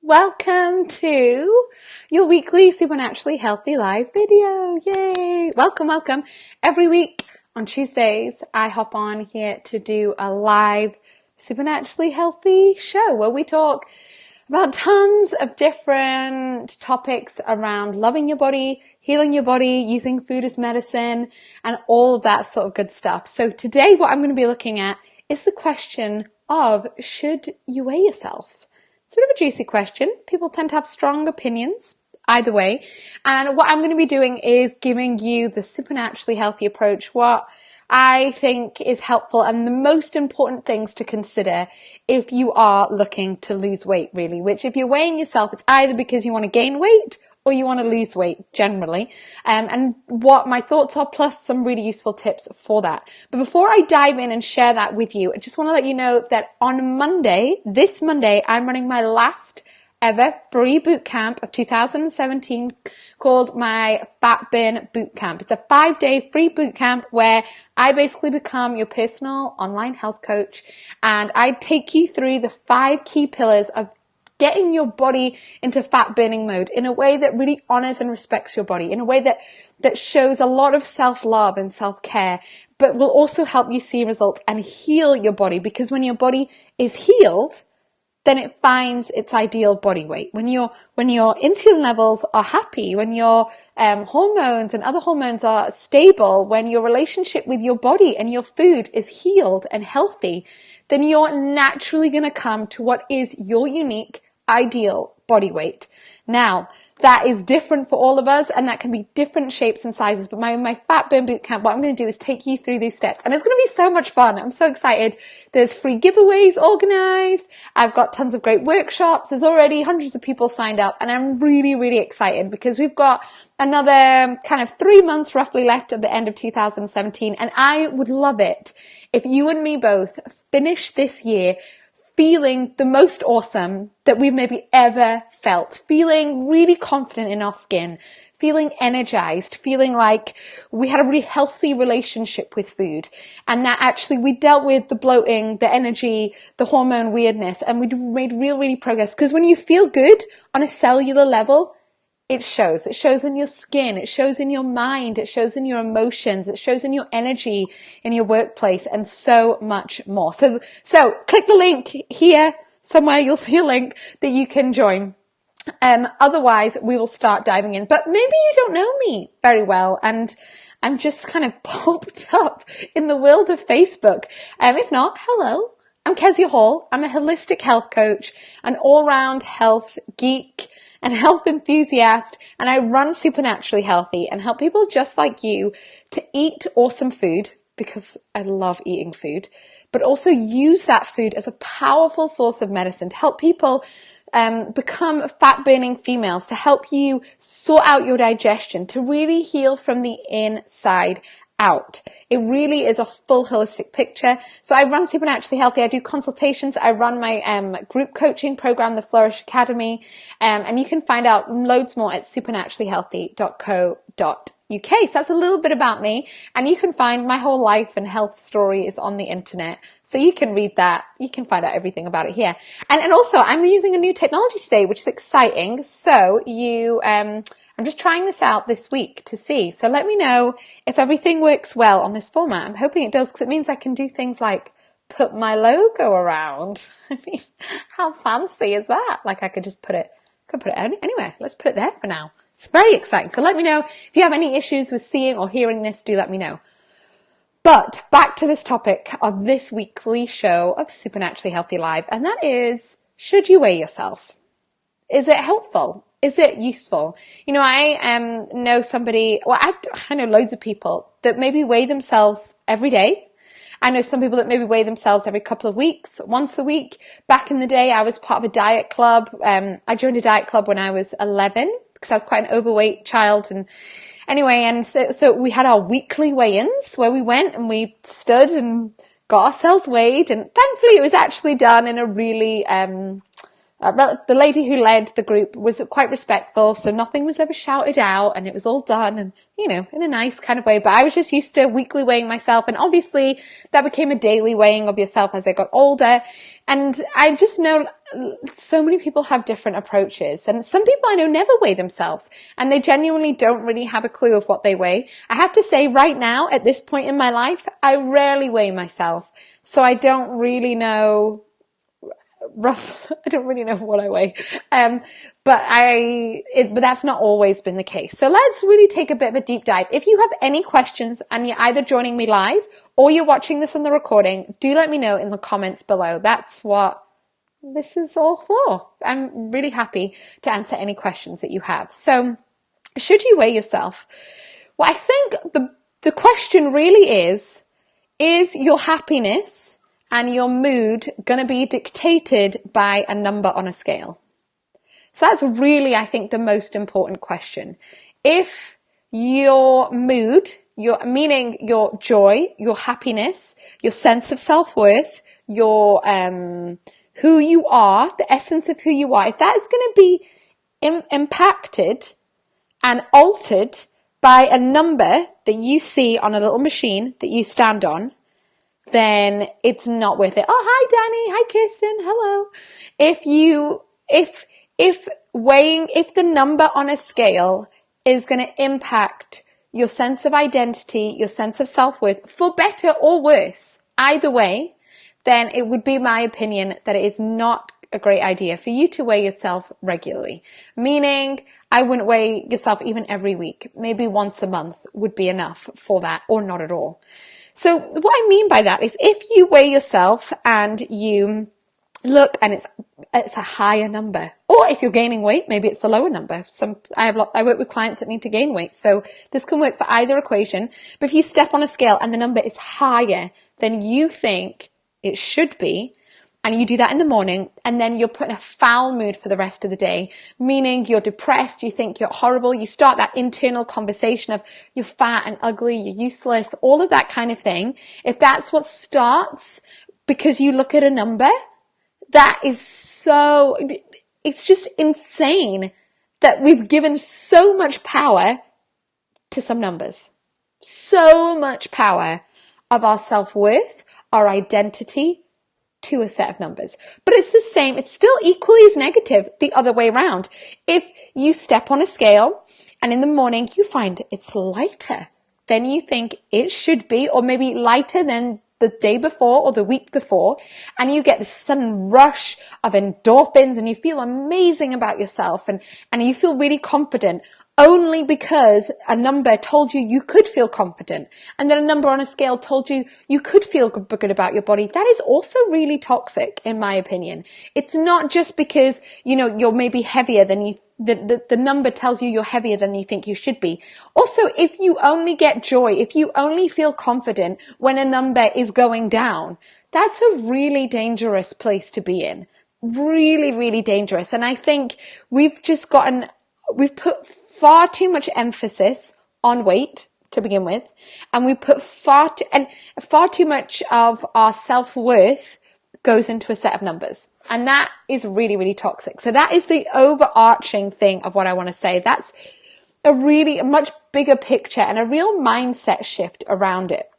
Welcome to your weekly Supernaturally Healthy Live video. Yay! Welcome. Every week on Tuesdays, I hop on here to do a live Supernaturally Healthy show where we talk about tons of different topics around loving your body, healing your body, using food as medicine, and all of that sort of good stuff. So today what I'm going to be looking at is the question of, should you weigh yourself? Sort of a juicy question. People tend to have strong opinions either way. And what I'm going to be doing is giving you the supernaturally healthy approach, what I think is helpful and the most important things to consider if you are looking to lose weight, really. Which, if you're weighing yourself, it's either because you want to gain weight or you want to lose weight generally, and what my thoughts are, plus some really useful tips for that. But before I dive in and share that with you, I just want to let you know that on Monday, this Monday, I'm running my last ever free boot camp of 2017 called my Fat Burn Boot Camp. It's a 5-day free boot camp where I basically become your personal online health coach, and I take you through the 5 key pillars of getting your body into fat burning mode in a way that really honors and respects your body, in a way that shows a lot of self-love and self-care, but will also help you see results and heal your body. Because when your body is healed, then it finds its ideal body weight. When your insulin levels are happy, when your hormones and other hormones are stable, when your relationship with your body and your food is healed and healthy, then you're naturally going to come to what is your unique ideal body weight. Now, that is different for all of us, and that can be different shapes and sizes. But my Fat Burn Bootcamp, what I'm going to do is take you through these steps, and it's going to be so much fun. I'm so excited. There's free giveaways organized. I've got tons of great workshops. There's already hundreds of people signed up, and I'm really, really excited because we've got another kind of 3 months roughly left at the end of 2017, and I would love it if you and me both finish this year feeling the most awesome that we've maybe ever felt, feeling really confident in our skin, feeling energized, feeling like we had a really healthy relationship with food, and that actually we dealt with the bloating, the energy, the hormone weirdness, and we made really progress. Because when you feel good on a cellular level, it shows. It shows in your skin, it shows in your mind, it shows in your emotions, it shows in your energy, in your workplace, and so much more. So click the link here somewhere. You'll see a link that you can join. Otherwise, we will start diving in. But maybe you don't know me very well, and I'm just kind of popped up in the world of Facebook. If not, hello. I'm Kezia Hall. I'm a holistic health coach, an all-round health geek, and health enthusiast, and I run Supernaturally Healthy and help people just like you to eat awesome food, because I love eating food, but also use that food as a powerful source of medicine to help people become fat-burning females, to help you sort out your digestion, to really heal from the inside out. It really is a full holistic picture. So I run Supernaturally Healthy. I do consultations. I run my group coaching program, the Flourish Academy, and you can find out loads more at supernaturallyhealthy.co.uk. So that's a little bit about me, and you can find my whole life and health story is on the internet. So you can read that. You can find out everything about it here. And also, I'm using a new technology today, which is exciting. So I'm just trying this out this week to see. So let me know if everything works well on this format. I'm hoping it does, because it means I can do things like put my logo around. I mean, how fancy is that? Like I could just put it anywhere. Let's put it there for now. It's very exciting. So let me know if you have any issues with seeing or hearing this. Do let me know. But back to this topic of this weekly show of Supernaturally Healthy Live, and that is, should you weigh yourself? Is it helpful? Is it useful? You know, I know somebody, well, I know loads of people that maybe weigh themselves every day. I know some people that maybe weigh themselves every couple of weeks, once a week. Back in the day, I was part of a diet club. I joined a diet club when I was 11 because I was quite an overweight child. And anyway, and so we had our weekly weigh-ins where we went and we stood and got ourselves weighed. And thankfully, it was actually done in a really the lady who led the group was quite respectful, so nothing was ever shouted out, and it was all done, and in a nice kind of way. But I was just used to weekly weighing myself, and obviously that became a daily weighing of yourself as I got older. And I just know so many people have different approaches, and some people I know never weigh themselves, and they genuinely don't really have a clue of what they weigh. I have to say, right now, at this point in my life, I rarely weigh myself, so I don't really know. I don't really know what I weigh, but that's not always been the case. So let's really take a bit of a deep dive. If you have any questions and you're either joining me live or you're watching this on the recording, do let me know in the comments below. That's what this is all for. I'm really happy to answer any questions that you have. So should you weigh yourself? Well, I think the question really is your happiness and your mood going to be dictated by a number on a scale? So that's really, I think, the most important question. If your mood, meaning your joy, your happiness, your sense of self-worth, your who you are, the essence of who you are, if that's going to be impacted and altered by a number that you see on a little machine that you stand on, then it's not worth it. Oh, hi, Danny. Hi, Kirsten. Hello. If the number on a scale is going to impact your sense of identity, your sense of self-worth, for better or worse, either way, then it would be my opinion that it is not a great idea for you to weigh yourself regularly. Meaning, I wouldn't weigh yourself even every week. Maybe once a month would be enough for that, or not at all. So what I mean by that is, if you weigh yourself and you look and it's a higher number, or if you're gaining weight, maybe it's a lower number. I work with clients that need to gain weight, so this can work for either equation. But if you step on a scale and the number is higher than you think it should be, and you do that in the morning, and then you're put in a foul mood for the rest of the day, meaning you're depressed, you think you're horrible, you start that internal conversation of you're fat and ugly, you're useless, all of that kind of thing. If that's what starts because you look at a number, it's just insane that we've given so much power to some numbers. So much power of our self-worth, our identity, to a set of numbers. But it's the same, it's still equally as negative the other way around. If you step on a scale and in the morning you find it's lighter than you think it should be, or maybe lighter than the day before or the week before, and you get this sudden rush of endorphins and you feel amazing about yourself and you feel really confident, only because a number told you you could feel confident, and then a number on a scale told you you could feel good about your body. That is also really toxic, in my opinion. It's not just because, you're maybe heavier than the number tells you you're heavier than you think you should be. Also, if you only get joy, if you only feel confident when a number is going down, that's a really dangerous place to be in. Really, really dangerous. And I think we've put far too much emphasis on weight to begin with, and we put far too much of our self-worth goes into a set of numbers, and that is really, really toxic. So that is the overarching thing of what I want to say. That's a much bigger picture and a real mindset shift around it.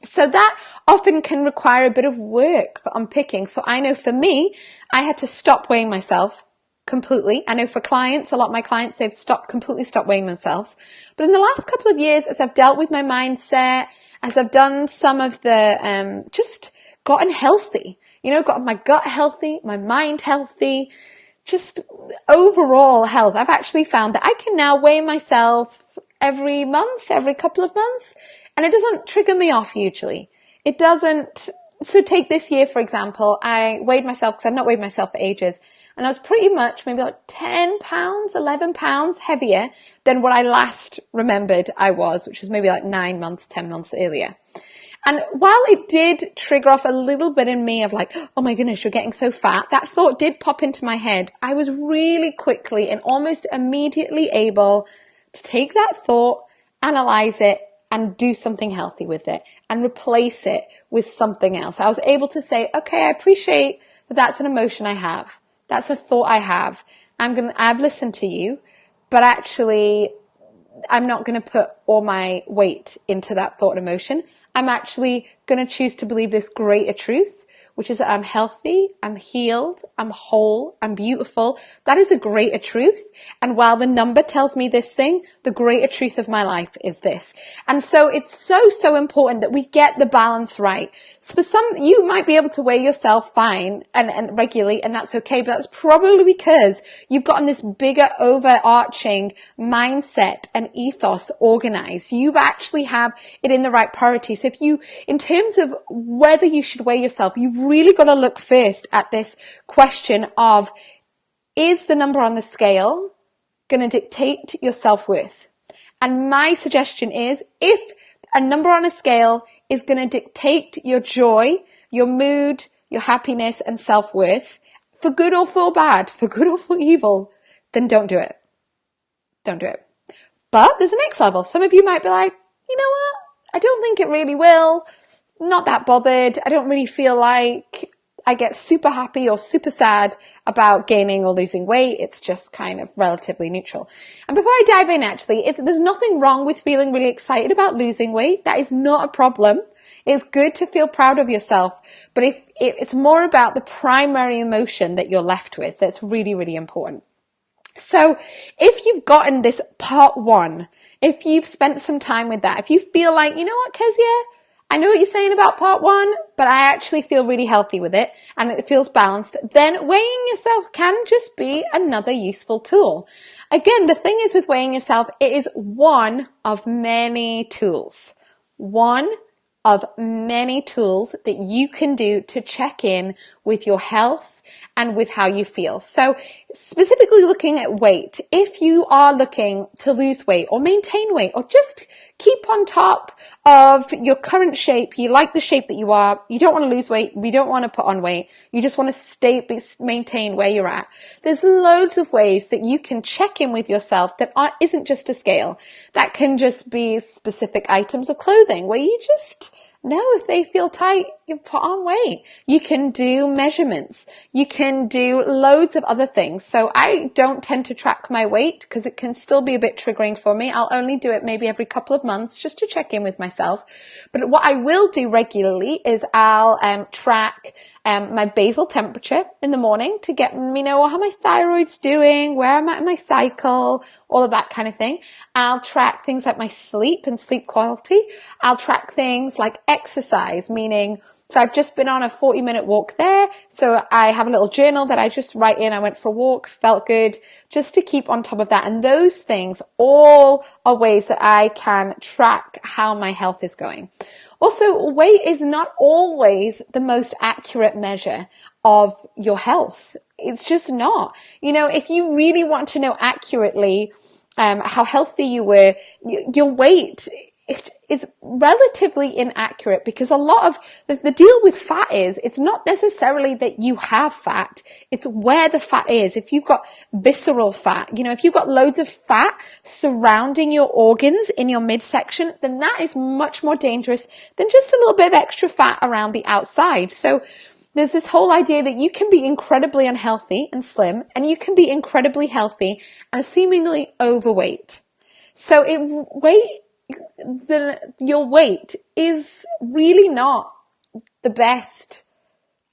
So that often can require a bit of work for unpicking. So I know for me, I had to stop weighing myself completely. I know for clients, a lot of my clients, they've completely stopped weighing themselves. But in the last couple of years, as I've dealt with my mindset, as I've done some of the, just gotten healthy, gotten my gut healthy, my mind healthy, just overall health, I've actually found that I can now weigh myself every month, every couple of months, and it doesn't trigger me off usually. It doesn't. So take this year, for example, I weighed myself because I've not weighed myself for ages. And I was pretty much maybe like 10 pounds, 11 pounds heavier than what I last remembered I was, which was maybe like 9 months, 10 months earlier. And while it did trigger off a little bit in me of like, oh my goodness, you're getting so fat, that thought did pop into my head. I was really quickly and almost immediately able to take that thought, analyze it, and do something healthy with it and replace it with something else. I was able to say, okay, I appreciate that that's an emotion I have. That's a thought I have. I've listened to you, but actually I'm not going to put all my weight into that thought and emotion. I'm actually going to choose to believe this greater truth, which is that I'm healthy, I'm healed, I'm whole, I'm beautiful. That is a greater truth. And while the number tells me this thing, the greater truth of my life is this. And so it's so important that we get the balance right. So for some, you might be able to weigh yourself fine and regularly, and that's okay, but that's probably because you've gotten this bigger overarching mindset and ethos organized. You actually have it in the right priority. So if you, in terms of whether you should weigh yourself, you've really got to look first at this question of, is the number on the scale going to dictate your self-worth? And my suggestion is, if a number on a scale is going to dictate your joy, your mood, your happiness and self-worth, for good or for bad, for good or for evil, then don't do it. Don't do it. But there's a next level. Some of you might be like, you know what? I don't think it really will. Not that bothered. I don't really feel like I get super happy or super sad about gaining or losing weight. It's just kind of relatively neutral. And before I dive in, actually, there's nothing wrong with feeling really excited about losing weight. That is not a problem. It's good to feel proud of yourself. But if it's more about the primary emotion that you're left with, that's really, really important. So if you've gotten this part one, if you've spent some time with that, if you feel like, you know what, Kezia, I know what you're saying about part one, but I actually feel really healthy with it and it feels balanced, then weighing yourself can just be another useful tool. Again, the thing is with weighing yourself, it is one of many tools. One of many tools that you can do to check in with your health and with how you feel. So specifically looking at weight, if you are looking to lose weight or maintain weight or just keep on top of your current shape, you like the shape that you are, you don't want to lose weight, you don't want to put on weight, you just want to maintain where you're at. There's loads of ways that you can check in with yourself that isn't just a scale. That can just be specific items of clothing where you just know if they feel tight, you put on weight. You can do measurements. You can do loads of other things. So I don't tend to track my weight because it can still be a bit triggering for me. I'll only do it maybe every couple of months just to check in with myself. But what I will do regularly is I'll track my basal temperature in the morning to get me know how my thyroid's doing, where I'm at in my cycle, all of that kind of thing. I'll track things like my sleep and sleep quality. I'll track things like exercise, meaning, so I've just been on a 40-minute walk there. So I have a little journal that I just write in. I went for a walk, felt good, just to keep on top of that. And those things all are ways that I can track how my health is going. Also, weight is not always the most accurate measure of your health. It's just not. You know, if you really want to know accurately how healthy you were, your weight is relatively inaccurate, because a lot of the deal with fat is, it's not necessarily that you have fat, it's where the fat is. If you've got visceral fat, you know, if you've got loads of fat surrounding your organs in your midsection, then that is much more dangerous than just a little bit of extra fat around the outside. So there's this whole idea that you can be incredibly unhealthy and slim, and you can be incredibly healthy and seemingly overweight. So your weight is really not the best,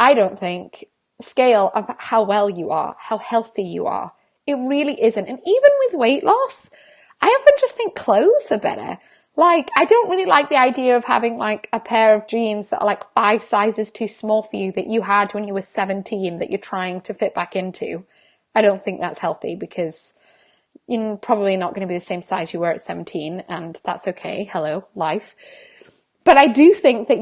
I don't think, scale of how well you are, how healthy you are. It really isn't. And even with weight loss, I often just think clothes are better. Like, I don't really like the idea of having like a pair of jeans that are like 5 sizes too small for you that you had when you were 17 that you're trying to fit back into. I don't think that's healthy, because you're probably not going to be the same size you were at 17, and that's okay. Hello, life. But I do think that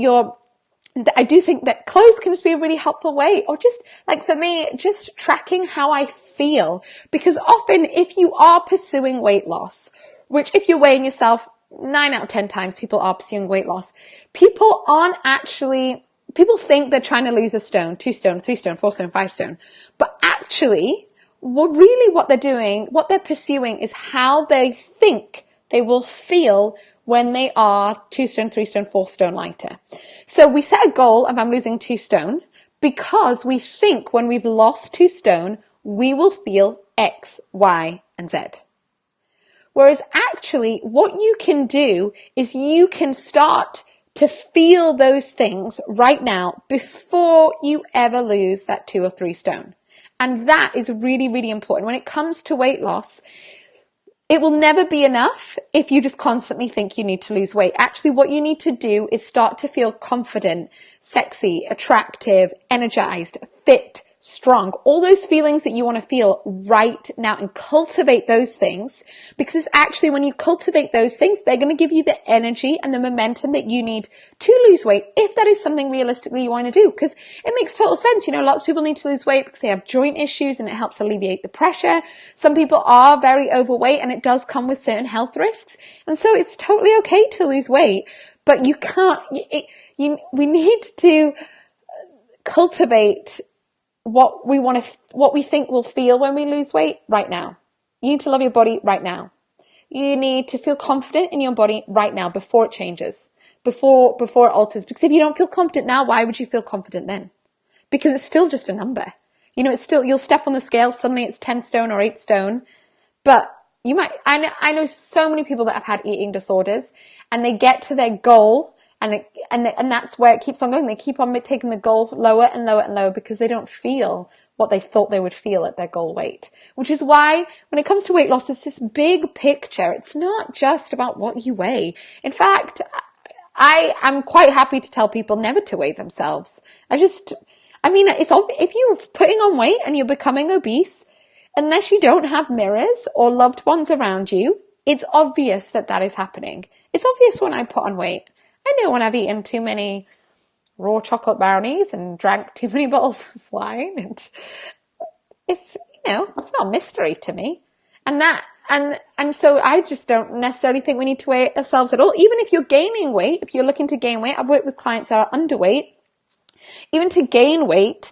clothes can just be a really helpful way, or just like for me, just tracking how I feel. Because often if you are pursuing weight loss, which if you're weighing yourself 9 out of 10 times, people are pursuing weight loss. People think they're trying to lose a stone, 2 stone, 3 stone, 4 stone, 5 stone. But actually, what they're doing, what they're pursuing is how they think they will feel when they are 2 stone, 3 stone, 4 stone lighter. So we set a goal of I'm losing 2 stone, because we think when we've lost 2 stone, we will feel X, Y, and Z. Whereas actually what you can do is you can start to feel those things right now before you ever lose that 2 or 3 stone. And that is really, really important. When it comes to weight loss, it will never be enough if you just constantly think you need to lose weight. Actually, what you need to do is start to feel confident, sexy, attractive, energized, fit, strong, all those feelings that you want to feel right now, and cultivate those things, because it's actually when you cultivate those things, they're going to give you the energy and the momentum that you need to lose weight, if that is something realistically you want to do. Because it makes total sense. Lots of people need to lose weight because they have joint issues and it helps alleviate the pressure. Some people are very overweight and it does come with certain health risks. And so it's totally okay to lose weight, but you can't, we need to cultivate what we think we'll feel when we lose weight right now. You need to love your body right now. You need to feel confident in your body right now before it changes, before it alters. Because if you don't feel confident now, why would you feel confident then? Because it's still just a number. It's still, you'll step on the scale, suddenly it's 10 stone or 8 stone. But I know so many people that have had eating disorders and they get to their goal and that's where it keeps on going. They keep on taking the goal lower and lower and lower because they don't feel what they thought they would feel at their goal weight. Which is why when it comes to weight loss, it's this big picture. It's not just about what you weigh. In fact, I am quite happy to tell people never to weigh themselves. It's if you're putting on weight and you're becoming obese, unless you don't have mirrors or loved ones around you, it's obvious that is happening. It's obvious when I put on weight. I know when I've eaten too many raw chocolate brownies and drank too many bottles of wine, and it's not a mystery to me. And so I just don't necessarily think we need to weigh ourselves at all. Even if you're gaining weight, if you're looking to gain weight, I've worked with clients that are underweight. Even to gain weight,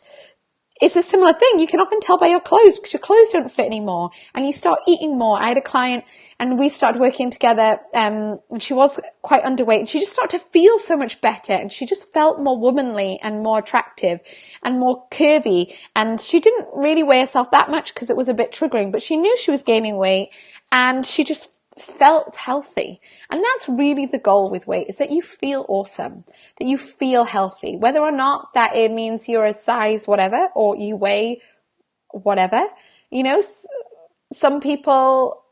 it's a similar thing. You can often tell by your clothes because your clothes don't fit anymore and you start eating more. I had a client and we started working together and she was quite underweight and she just started to feel so much better and she just felt more womanly and more attractive and more curvy, and she didn't really weigh herself that much because it was a bit triggering, but she knew she was gaining weight and she just felt healthy. And that's really the goal with weight, is that you feel awesome, that you feel healthy, whether or not that it means you're a size whatever or you weigh whatever. Some people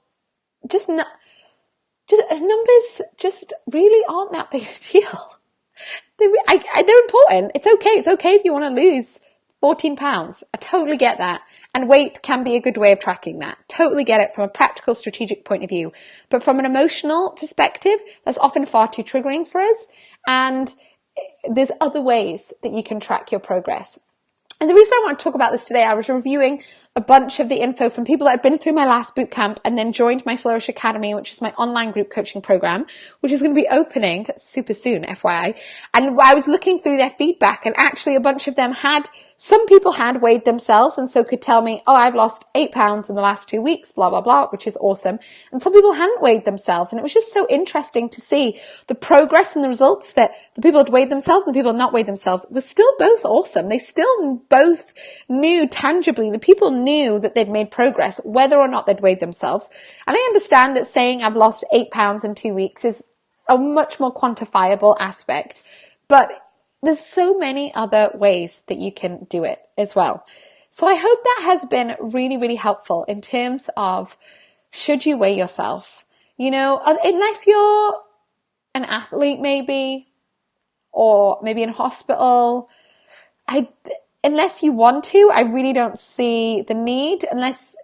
numbers just really aren't that big a deal. They're important. It's okay if you want to lose 14 pounds. I totally get that. And weight can be a good way of tracking that. Totally get it from a practical, strategic point of view. But from an emotional perspective, that's often far too triggering for us. And there's other ways that you can track your progress. And the reason I want to talk about this today, I was reviewing a bunch of the info from people that had been through my last boot camp and then joined my Flourish Academy, which is my online group coaching program, which is going to be opening super soon, FYI. And I was looking through their feedback, and actually a bunch of them some people had weighed themselves and so could tell me, oh, I've lost 8 pounds in the last 2 weeks, blah, blah, blah, which is awesome. And some people hadn't weighed themselves. And it was just so interesting to see the progress and the results that the people had weighed themselves and the people had not weighed themselves was still both awesome. They still both knew tangibly, the people knew that they'd made progress, whether or not they'd weighed themselves. And I understand that saying I've lost 8 pounds in 2 weeks is a much more quantifiable aspect, but there's so many other ways that you can do it as well. So I hope that has been really, really helpful in terms of, should you weigh yourself? Unless you're an athlete maybe, or maybe in hospital, unless you want to, I really don't see the need, unless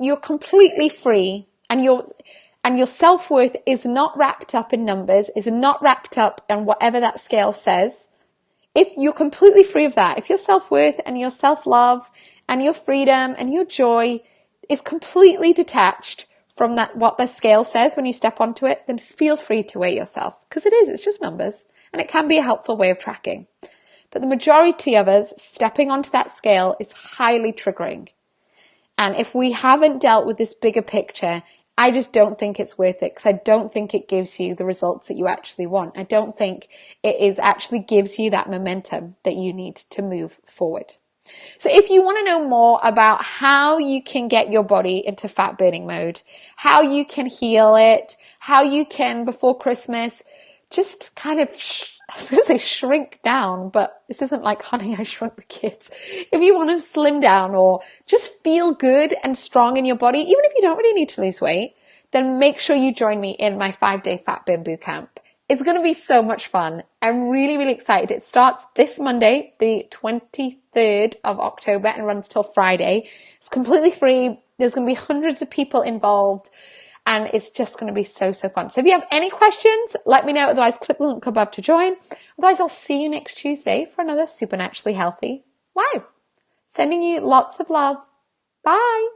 you're completely free and your self-worth is not wrapped up in numbers, is not wrapped up in whatever that scale says. If you're completely free of that, if your self-worth and your self-love and your freedom and your joy is completely detached from what the scale says when you step onto it, then feel free to weigh yourself, because it's just numbers, and it can be a helpful way of tracking. But the majority of us stepping onto that scale is highly triggering. And if we haven't dealt with this bigger picture I just don't think it's worth it because I don't think it gives you the results that you actually want. I don't think it is actually gives you that momentum that you need to move forward. So if you want to know more about how you can get your body into fat burning mode, how you can heal it, how you can, before Christmas, just kind of, I was going to say shrink down, but this isn't like Honey, I Shrunk the Kids. If you want to slim down or just feel good and strong in your body, even if you don't really need to lose weight, then make sure you join me in my 5-day Fat Burn Bootcamp. It's going to be so much fun. I'm really, really excited. It starts this Monday, the 23rd of October, and runs till Friday. It's completely free. There's going to be hundreds of people involved, and it's just going to be so, so fun. So if you have any questions, let me know. Otherwise, click the link above to join. Otherwise, I'll see you next Tuesday for another Supernaturally Healthy Live. Sending you lots of love. Bye.